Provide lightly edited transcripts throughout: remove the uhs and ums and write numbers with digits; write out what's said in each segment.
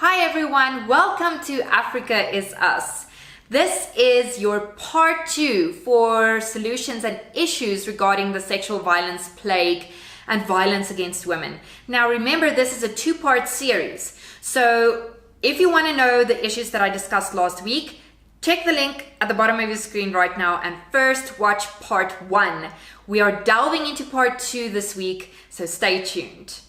Hi everyone, welcome to Africa is Us. This is your part 2 for solutions and issues regarding the sexual violence plague and violence against women. Now remember, this is a 2-part series. So if you want to know the issues that I discussed last week, check the link at the bottom of your screen right now and first watch part 1. We are delving into part 2 this week, so stay tuned.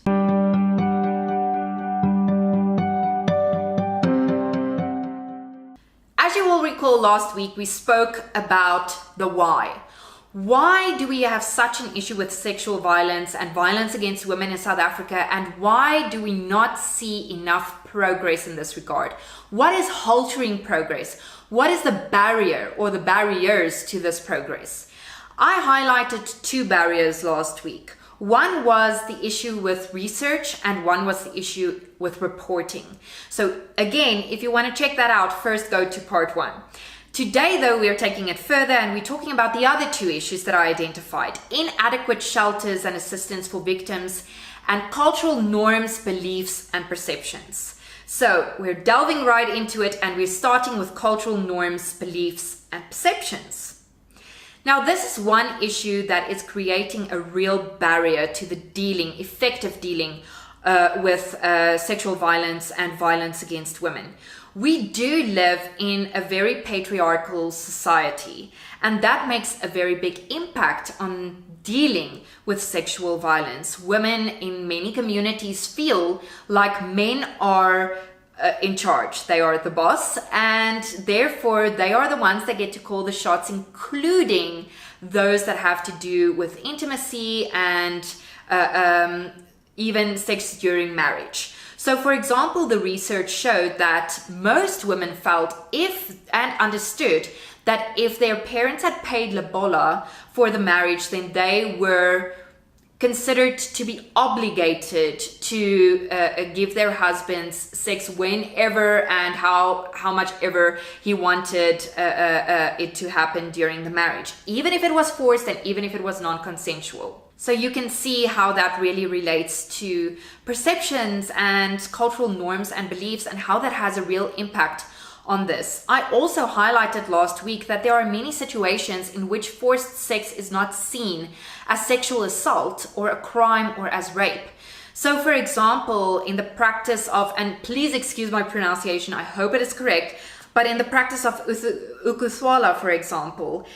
As you will recall, last week we spoke about the why. Why do we have such an issue with sexual violence and violence against women in South Africa, and why do we not see enough progress in this regard? What is halting progress? What is the barrier or the barriers to this progress? I highlighted 2 barriers last week. One was the issue with research and one was the issue with reporting. So again, if you want to check that out, first go to part 1. Today though, we are taking it further and we're talking about the other 2 issues that I identified: inadequate shelters and assistance for victims, and cultural norms, beliefs and perceptions. So we're delving right into it and we're starting with cultural norms, beliefs and perceptions. Now, this is one issue that is creating a real barrier to the effective dealing with sexual violence and violence against women. We do live in a very patriarchal society, and that makes a very big impact on dealing with sexual violence. Women in many communities feel like men are in charge. They are the boss, and therefore they are the ones that get to call the shots, including those that have to do with intimacy and even sex during marriage. So for example, the research showed that most women felt and understood that if their parents had paid lobola for the marriage, then they were considered to be obligated to give their husbands sex whenever and how much ever he wanted it to happen during the marriage, even if it was forced and even if it was non-consensual. So you can see how that really relates to perceptions and cultural norms and beliefs and how that has a real impact on this. I also highlighted last week that there are many situations in which forced sex is not seen as sexual assault or a crime or as rape. So for example, in the practice of, and please excuse my pronunciation, I hope it is correct, but in the practice of ukuthwala, for example,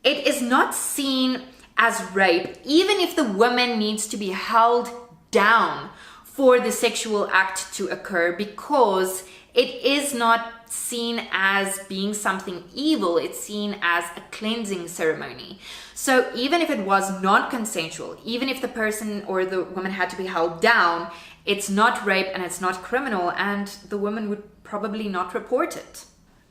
it is not seen as rape, even if the woman needs to be held down for the sexual act to occur, because it is not seen as being something evil. It's seen as a cleansing ceremony. So even if it was non-consensual, even if the person or the woman had to be held down, it's not rape and it's not criminal, and the woman would probably not report it.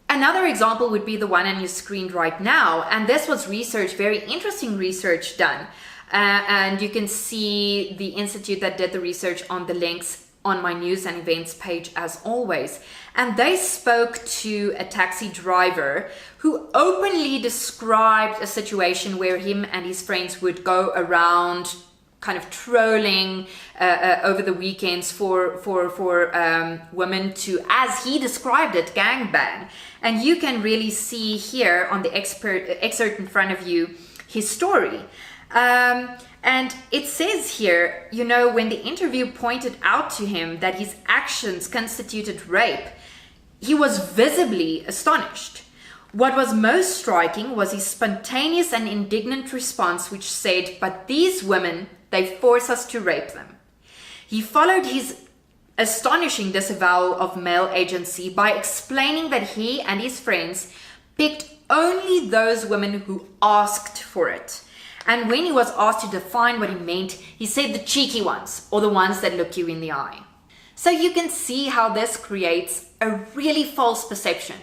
Another example would be the one on your screen right now, and this was research, very interesting research done. And you can see the institute that did the research on the links on my news and events page as always. And they spoke to a taxi driver who openly described a situation where him and his friends would go around kind of trolling over the weekends for women to, as he described it, gangbang. And you can really see here on the excerpt in front of you his story. And it says here, you know, when the interview pointed out to him that his actions constituted rape, he was visibly astonished. What was most striking was his spontaneous and indignant response, which said, "But these women, they force us to rape them." He followed his astonishing disavowal of male agency by explaining that he and his friends picked only those women who asked for it. And when he was asked to define what he meant, he said the cheeky ones, or the ones that look you in the eye. So you can see how this creates a really false perception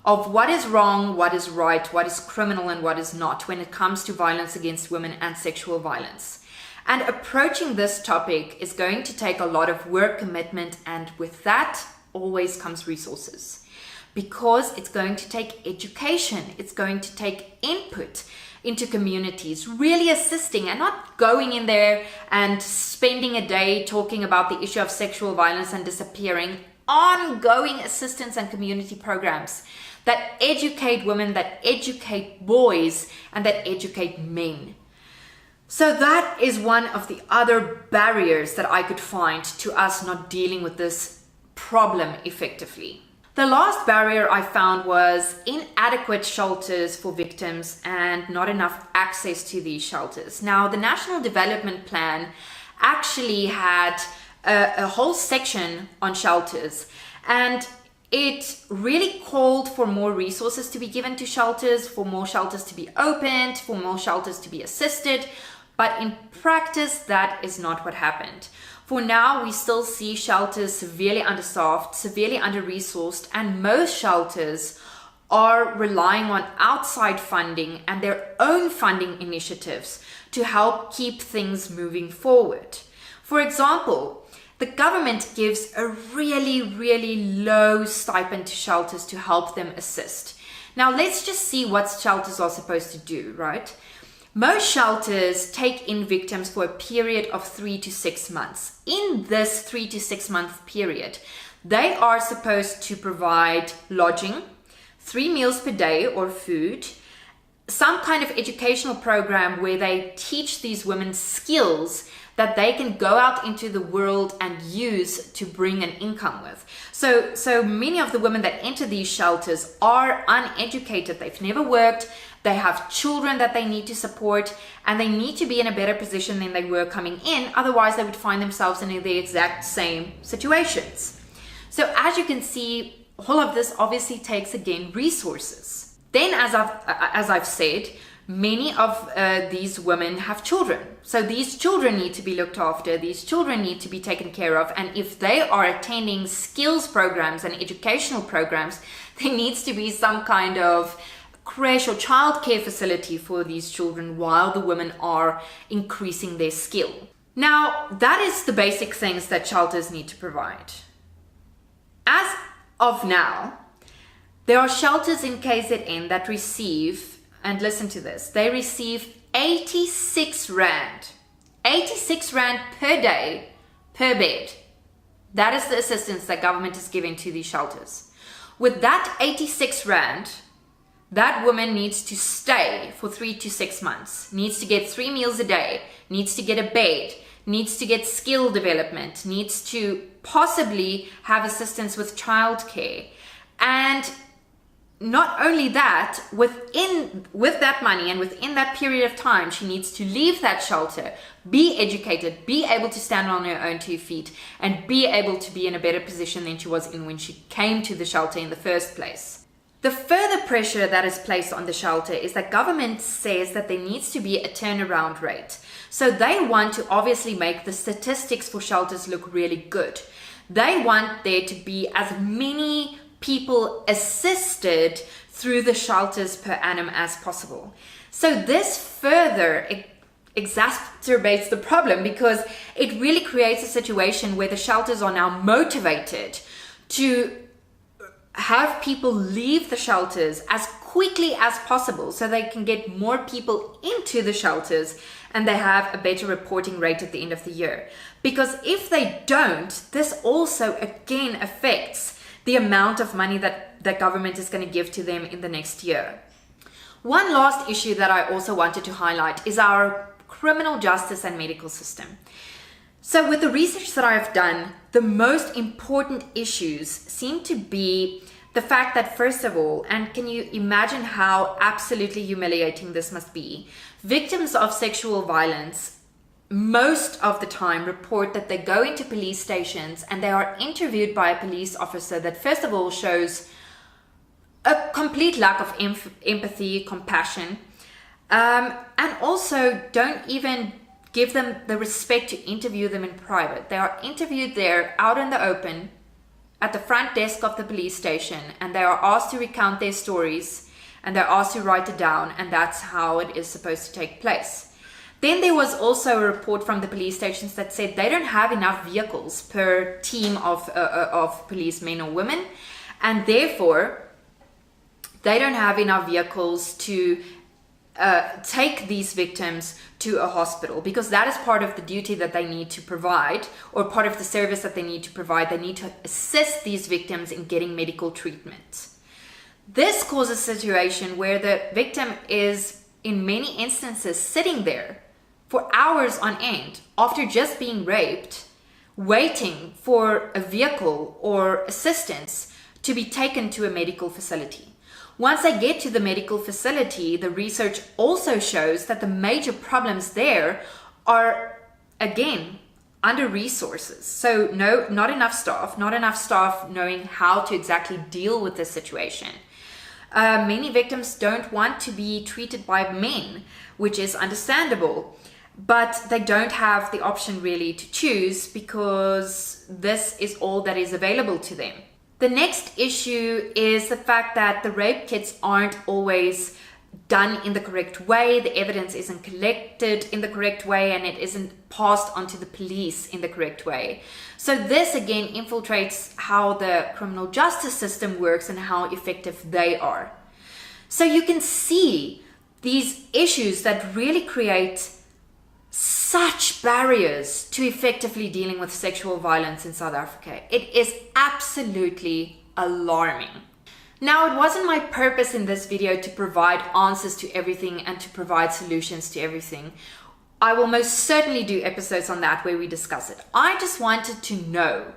of what is wrong, what is right, what is criminal and what is not when it comes to violence against women and sexual violence. And approaching this topic is going to take a lot of work, commitment, and with that always comes resources. Because it's going to take education, it's going to take input into communities, really assisting and not going in there and spending a day talking about the issue of sexual violence and disappearing. ongoing assistance and community programs that educate women, that educate boys, and that educate men. So that is one of the other barriers that I could find to us not dealing with this problem effectively. The last barrier I found was inadequate shelters for victims and not enough access to these shelters. Now, the National Development Plan actually had a whole section on shelters, and it really called for more resources to be given to shelters, for more shelters to be opened, for more shelters to be assisted. But in practice, that is not what happened. For now, we still see shelters severely understaffed, severely under-resourced, and most shelters are relying on outside funding and their own funding initiatives to help keep things moving forward. For example, the government gives a really, really low stipend to shelters to help them assist. Now, let's just see what shelters are supposed to do, right? Most shelters take in victims for a period of 3 to 6 months. In this 3 to 6 month period, they are supposed to provide lodging, 3 meals per day or food, some kind of educational program where they teach these women skills that they can go out into the world and use to bring an income with. So many of the women that enter these shelters are uneducated. They've never worked. They have children that they need to support, and they need to be in a better position than they were coming in. Otherwise, they would find themselves in the exact same situations. So as you can see, all of this obviously takes, again, resources. Then, as I've said, many of these women have children. So these children need to be looked after. These children need to be taken care of. And if they are attending skills programs and educational programs, there needs to be some kind of creche or childcare facility for these children while the women are increasing their skill. Now, that is the basic things that shelters need to provide. As of now, there are shelters in KZN that receive, and listen to this, they receive 86 Rand per day per bed. That is the assistance that government is giving to these shelters. With that 86 Rand, that woman needs to stay for 3 to 6 months, needs to get 3 meals a day, needs to get a bed, needs to get skill development, needs to possibly have assistance with childcare. And not only that, with that money and within that period of time, she needs to leave that shelter, be educated, be able to stand on her own 2 feet, and be able to be in a better position than she was in when she came to the shelter in the first place. The further pressure that is placed on the shelter is that government says that there needs to be a turnaround rate. So they want to obviously make the statistics for shelters look really good. They want there to be as many people assisted through the shelters per annum as possible. So this further exacerbates the problem because it really creates a situation where the shelters are now motivated to have people leave the shelters as quickly as possible so they can get more people into the shelters and they have a better reporting rate at the end of the year. Because if they don't, this also again affects the amount of money that the government is going to give to them in the next year. One last issue that I also wanted to highlight is our criminal justice and medical system. So with the research that I've done, the most important issues seem to be the fact that, first of all, and can you imagine how absolutely humiliating this must be? Victims of sexual violence most of the time report that they go into police stations and they are interviewed by a police officer that, first of all, shows a complete lack of empathy, compassion, and also don't even give them the respect to interview them in private. They are interviewed there out in the open at the front desk of the police station, and they are asked to recount their stories and they're asked to write it down, and that's how it is supposed to take place. Then there was also a report from the police stations that said they don't have enough vehicles per team of policemen or women, and therefore they don't have enough vehicles to take these victims to a hospital, because that is part of the duty that they need to provide, or part of the service that they need to provide. They need to assist these victims in getting medical treatment. This causes a situation where the victim is, in many instances, sitting there for hours on end after just being raped, waiting for a vehicle or assistance to be taken to a medical facility. Once they get to the medical facility, the research also shows that the major problems there are, again, under resources. So not enough staff knowing how to exactly deal with this situation. Many victims don't want to be treated by men, which is understandable, but they don't have the option really to choose, because this is all that is available to them. The next issue is the fact that the rape kits aren't always done in the correct way, the evidence isn't collected in the correct way, and it isn't passed on to the police in the correct way. So this again infiltrates how the criminal justice system works and how effective they are. So you can see these issues that really create such barriers to effectively dealing with sexual violence in South Africa. It is absolutely alarming. Now, it wasn't my purpose in this video to provide answers to everything and to provide solutions to everything. I will most certainly do episodes on that where we discuss it. I just wanted to know,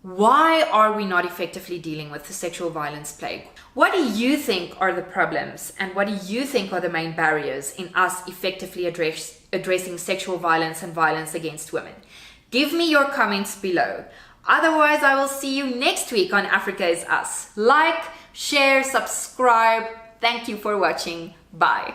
why are we not effectively dealing with the sexual violence plague? What do you think are the problems, and what do you think are the main barriers in us effectively addressing sexual violence and violence against women? Give me your comments below. Otherwise, I will see you next week on Africa is Us. Like, share, subscribe. Thank you for watching. Bye.